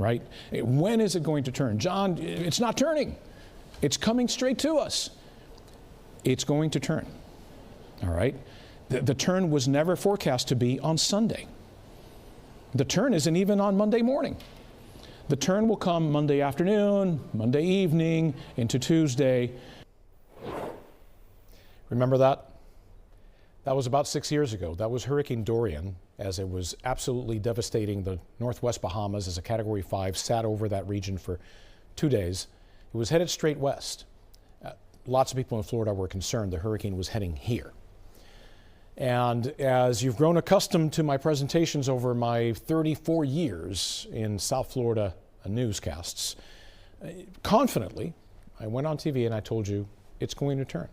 right? When is it going to turn? John, it's not turning. It's coming straight to us. It's going to turn, all right? The turn was never forecast to be on Sunday. The turn isn't even on Monday morning. The turn will come Monday afternoon, Monday evening, into Tuesday. Remember that? That was about 6 years ago. That was Hurricane Dorian, as it was absolutely devastating the Northwest Bahamas as a Category 5, sat over that region for 2 days. It was headed straight west. Lots of people in Florida were concerned the hurricane was heading here. And as you've grown accustomed to my presentations over my 34 years in South Florida newscasts, confidently, I went on TV and I told you, it's going to turn.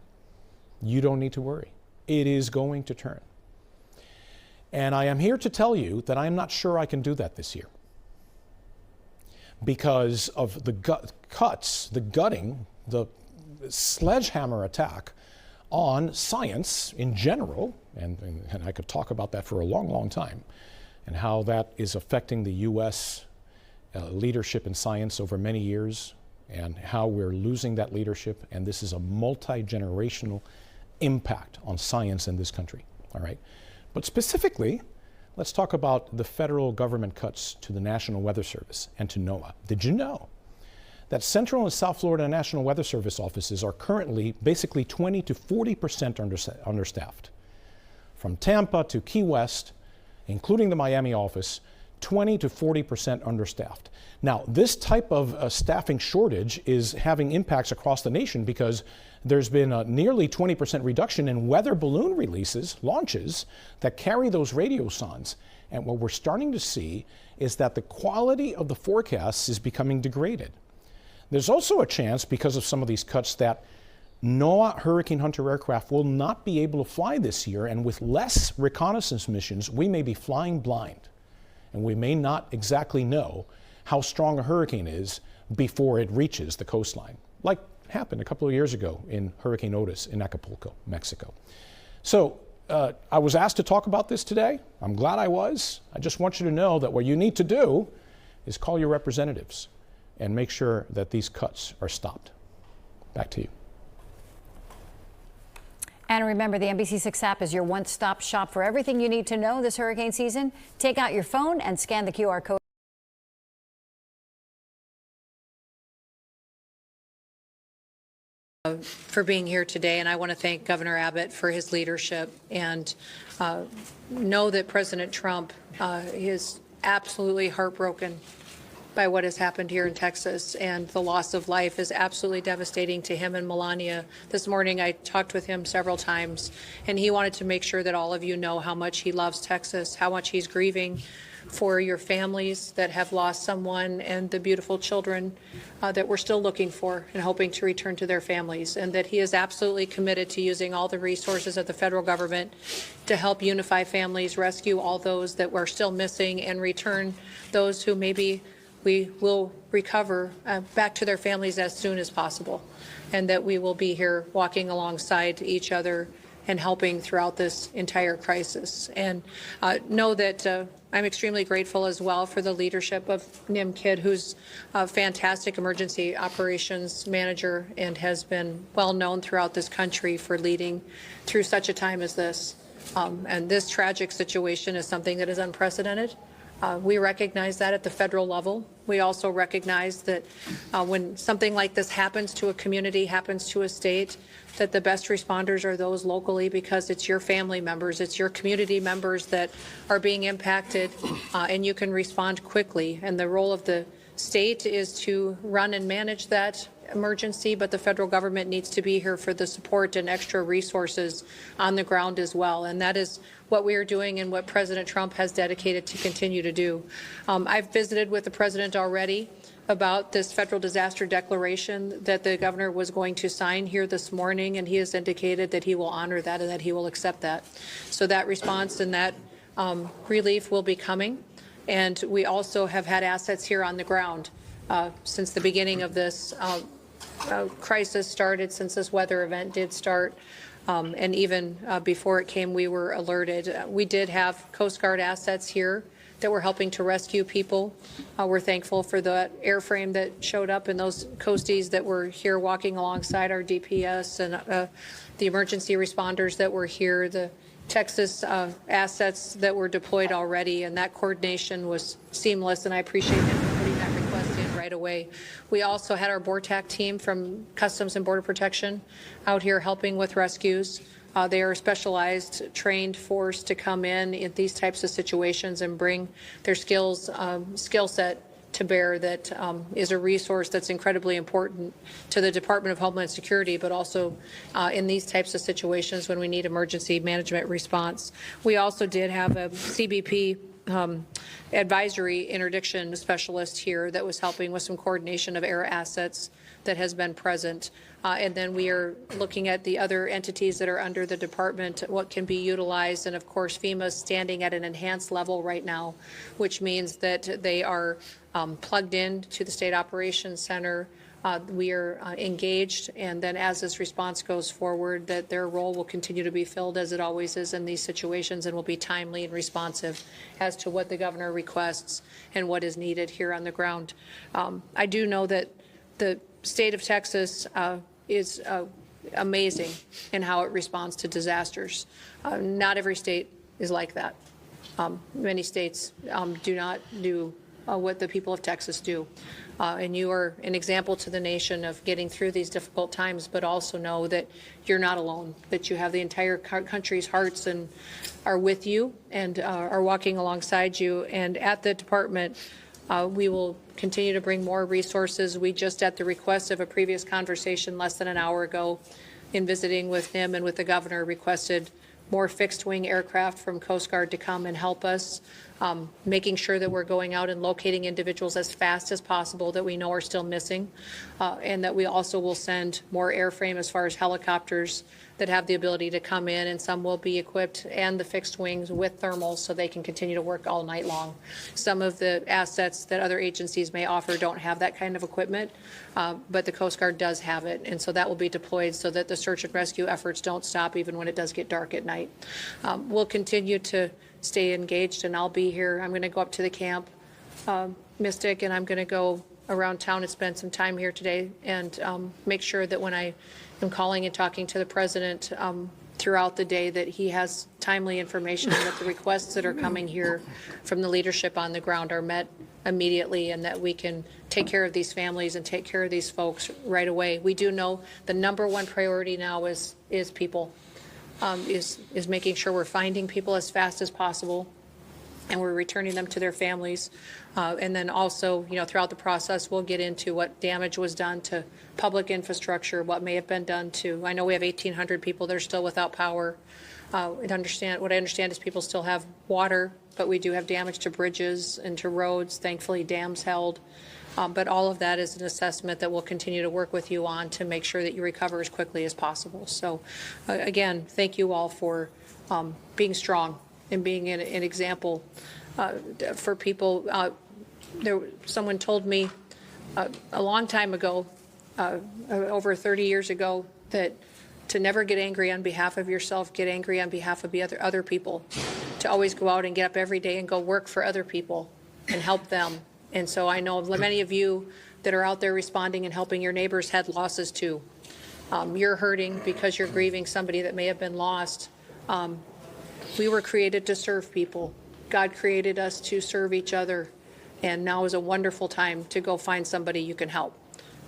You don't need to worry. It is going to turn. And I am here to tell you that I am not sure I can do that this year because of the cuts, the gutting, the sledgehammer attack on science in general, and I could talk about that for a long, long time, and how that is affecting the U.S. Leadership in science over many years, and how we're losing that leadership, and this is a multi-generational impact on science in this country, all right? But specifically, let's talk about the federal government cuts to the National Weather Service and to NOAA. Did you know that Central and South Florida National Weather Service offices are currently basically 20 to 40% understaffed? From Tampa to Key West, including the Miami office, 20 to 40% understaffed. Now, this type of staffing shortage is having impacts across the nation because there's been a nearly 20% reduction in weather balloon releases, launches, that carry those radiosondes. And what we're starting to see is that the quality of the forecasts is becoming degraded. There's also a chance, because of some of these cuts, that NOAA Hurricane Hunter aircraft will not be able to fly this year, and with less reconnaissance missions, we may be flying blind. And we may not exactly know how strong a hurricane is before it reaches the coastline, like happened a couple of years ago in Hurricane Otis in Acapulco, Mexico. So I was asked to talk about this today. I'm glad I was. I just want you to know that what you need to do is call your representatives and make sure that these cuts are stopped. Back to you. And remember, the NBC6 app is your one-stop shop for everything you need to know this hurricane season. Take out your phone and scan the QR code. For being here today, and I want to thank Governor Abbott for his leadership, and know that President Trump is absolutely heartbroken by what has happened here in Texas, and the loss of life is absolutely devastating to him and Melania. This morning I talked with him several times, and he wanted to make sure that all of you know how much he loves Texas, how much he's grieving for your families that have lost someone, and the beautiful children that we're still looking for and hoping to return to their families, and that he is absolutely committed to using all the resources of the federal government to help unify families, rescue all those that were still missing, and return those who maybe we will recover back to their families as soon as possible, and that we will be here walking alongside each other and helping throughout this entire crisis. And know that I'm extremely grateful as well for the leadership of Nim Kidd, who's a fantastic emergency operations manager and has been well known throughout this country for leading through such a time as this. And this tragic situation is something that is unprecedented. We recognize that at the federal level. We also recognize that when something like this happens to a community, happens to a state, that the best responders are those locally, because it's your family members, it's your community members that are being impacted, and you can respond quickly. And the role of the state is to run and manage that emergency, but the federal government needs to be here for the support and extra resources on the ground as well. And that is what we are doing and what President Trump has dedicated to continue to do. I've visited with the president already about this federal disaster declaration that the governor was going to sign here this morning, and he has indicated that he will honor that and that he will accept that. So that response and that relief will be coming. And we also have had assets here on the ground since the beginning of this crisis started, since this weather event did start. And even before it came, we were alerted. We did have Coast Guard assets here that were helping to rescue people. We're thankful for the airframe that showed up and those coasties that were here walking alongside our DPS and the emergency responders that were here, the Texas assets that were deployed already, and that coordination was seamless, and I appreciate him putting that request in right away. We also had our BORTAC team from Customs and Border Protection out here helping with rescues. They are a specialized, trained force to come in these types of situations and bring their skill set to bear that is a resource that's incredibly important to the Department of Homeland Security, but also in these types of situations when we need emergency management response. We also did have a CBP advisory interdiction specialist here that was helping with some coordination of air assets that has been present. And then we are looking at the other entities that are under the department, what can be utilized. And of course, FEMA is standing at an enhanced level right now, which means that they are plugged in to the State Operations Center. We are engaged, and then as this response goes forward, that their role will continue to be filled as it always is in these situations and will be timely and responsive as to what the governor requests and what is needed here on the ground. I do know that the state of Texas is amazing in how it responds to disasters. Not every state is like that. Many states do not do what the people of Texas do. And you are an example to the nation of getting through these difficult times, but also know that you're not alone, that you have the entire country's hearts and are with you and are walking alongside you. And at the department, we will continue to bring more resources. We just, at the request of a previous conversation less than an hour ago, in visiting with him and with the governor, requested more fixed-wing aircraft from Coast Guard to come and help us, making sure that we're going out and locating individuals as fast as possible that we know are still missing, and that we also will send more airframe as far as helicopters that have the ability to come in, and some will be equipped, and the fixed wings with thermals so they can continue to work all night long. Some of the assets that other agencies may offer don't have that kind of equipment, but the Coast Guard does have it, and so that will be deployed so that the search and rescue efforts don't stop even when it does get dark at night. We'll continue to stay engaged, and I'll be here. I'm going to go up to the camp, Mystic, and I'm going to go around town and spend some time here today and make sure that when I am calling and talking to the president throughout the day that he has timely information and that the requests that are coming here from the leadership on the ground are met immediately and that we can take care of these families and take care of these folks right away. We do know the #1 priority now is people, is making sure we're finding people as fast as possible and we're returning them to their families. And then also, throughout the process, we'll get into what damage was done to public infrastructure, what may have been done to, I know we have 1,800 people that are still without power. What I understand is people still have water, but we do have damage to bridges and to roads. Thankfully, dams held. But all of that is an assessment that we'll continue to work with you on to make sure that you recover as quickly as possible. So, again, thank you all for being strong and being an example for people. Someone told me a long time ago, over 30 years ago, that to never get angry on behalf of yourself, get angry on behalf of the other people, to always go out and get up every day and go work for other people and help them. And so I know many of you that are out there responding and helping your neighbors had losses too. You're hurting because you're grieving somebody that may have been lost. We were created to serve people. God created us to serve each other. And now is a wonderful time to go find somebody you can help,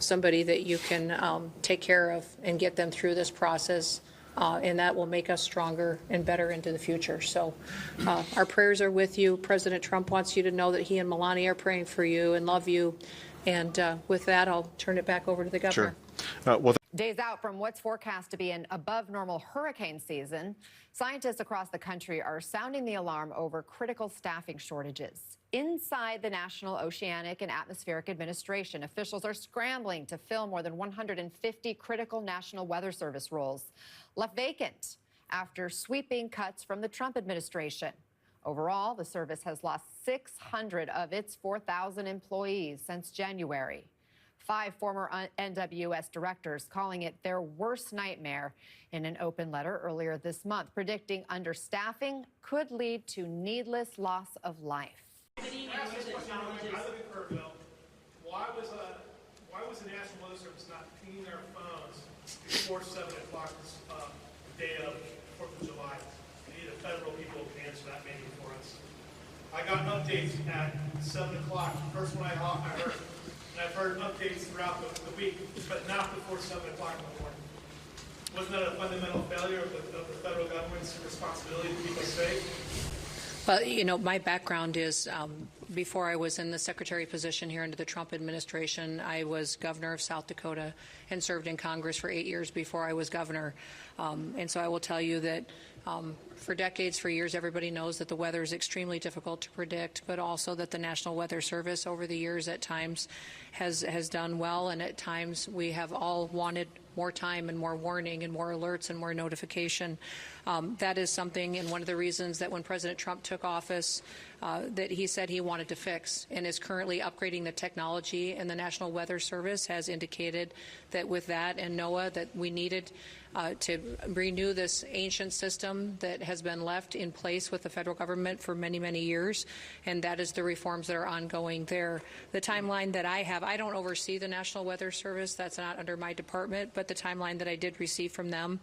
somebody that you can take care of and get them through this process. And that will make us stronger and better into the future. So our prayers are with you. President Trump wants you to know that he and Melania are praying for you and love you. And with that, I'll turn it back over to the governor. Sure. Days out from what's forecast to be an above-normal hurricane season, scientists across the country are sounding the alarm over critical staffing shortages. Inside the National Oceanic and Atmospheric Administration, officials are scrambling to fill more than 150 critical National Weather Service roles left vacant after sweeping cuts from the Trump administration. Overall, the service has lost 600 of its 4,000 employees since January. 5 former NWS directors calling it their worst nightmare in an open letter earlier this month, predicting understaffing could lead to needless loss of life. Why was the National Weather Service not pinging our phones before 7 o'clock the day of 4th of July? We need the federal people to answer that maybe for us. I got updates at 7 o'clock, first one I heard. And I've heard updates throughout the week, but not before 7 o'clock in the morning. Wasn't that a fundamental failure of the federal government's responsibility to keep us safe? Well, you know, my background is before I was in the secretary position here under the Trump administration, I was governor of South Dakota and served in Congress for 8 years before I was governor. And so I will tell you that for decades, for years, everybody knows that the weather is extremely difficult to predict, but also that the National Weather Service over the years at times has done well, and at times we have all wanted more time and more warning and more alerts and more notification. That is something, and one of the reasons that when President Trump took office, that he said he wanted to fix and is currently upgrading the technology, and the National Weather Service has indicated that with that and NOAA that we needed to renew this ancient system that has been left in place with the federal government for many, many years, and that is the reforms that are ongoing there. The timeline that I have, I don't oversee the National Weather Service, that's not under my department, but the timeline that I did receive from them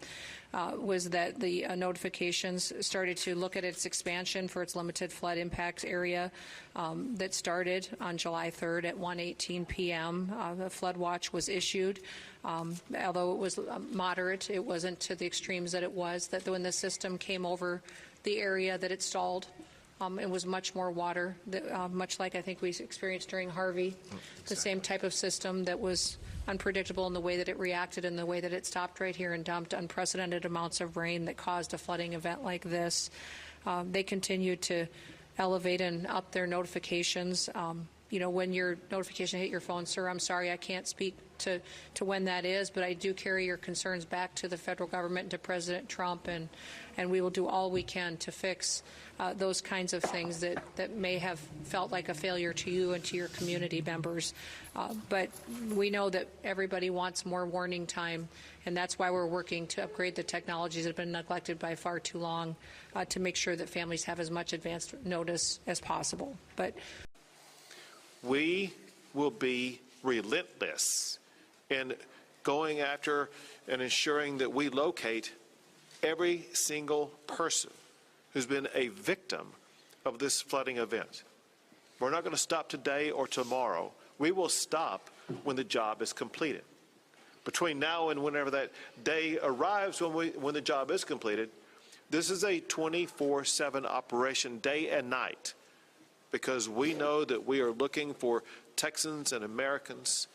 was that the notifications started to look at its expansion for its limited flood impact area that started on July 3rd at 1:18 p.m. The flood watch was issued. Although it was moderate, it wasn't to the extremes that it was, that when the system came over the area that it stalled, it was much more water, much like I think we experienced during Harvey, the same type of system that was unpredictable in the way that it reacted and the way that it stopped right here and dumped unprecedented amounts of rain that caused a flooding event like this. They continued to elevate and up their notifications. You know, when your notification hit your phone, sir, I'm sorry, I can't speak to when that is, but I do carry your concerns back to the federal government and to President Trump, and we will do all we can to fix those kinds of things that may have felt like a failure to you and to your community members. But we know that everybody wants more warning time, and that's why we're working to upgrade the technologies that have been neglected by far too long to make sure that families have as much advanced notice as possible. But we will be relentless in going after and ensuring that we locate every single person who's been a victim of this flooding event. We're not going to stop today or tomorrow. We will stop when the job is completed. Between now and whenever that day arrives when the job is completed, this is a 24/7 operation, day and night, because we know that we are looking for Texans and Americans,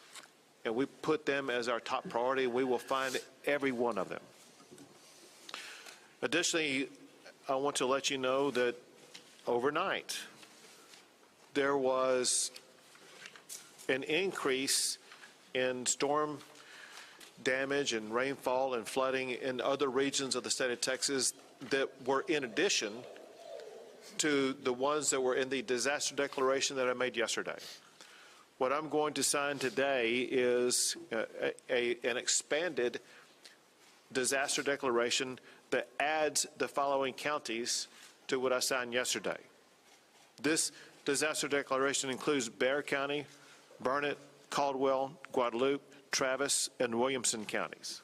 and we put them as our top priority. We will find every one of them. Additionally, I want to let you know that overnight there was an increase in storm damage and rainfall and flooding in other regions of the state of Texas that were in addition to the ones that were in the disaster declaration that I made yesterday. What I'm going to sign today is an expanded disaster declaration that adds the following counties to what I signed yesterday. This disaster declaration includes Bexar County, Burnett, Caldwell, Guadalupe, Travis, and Williamson counties.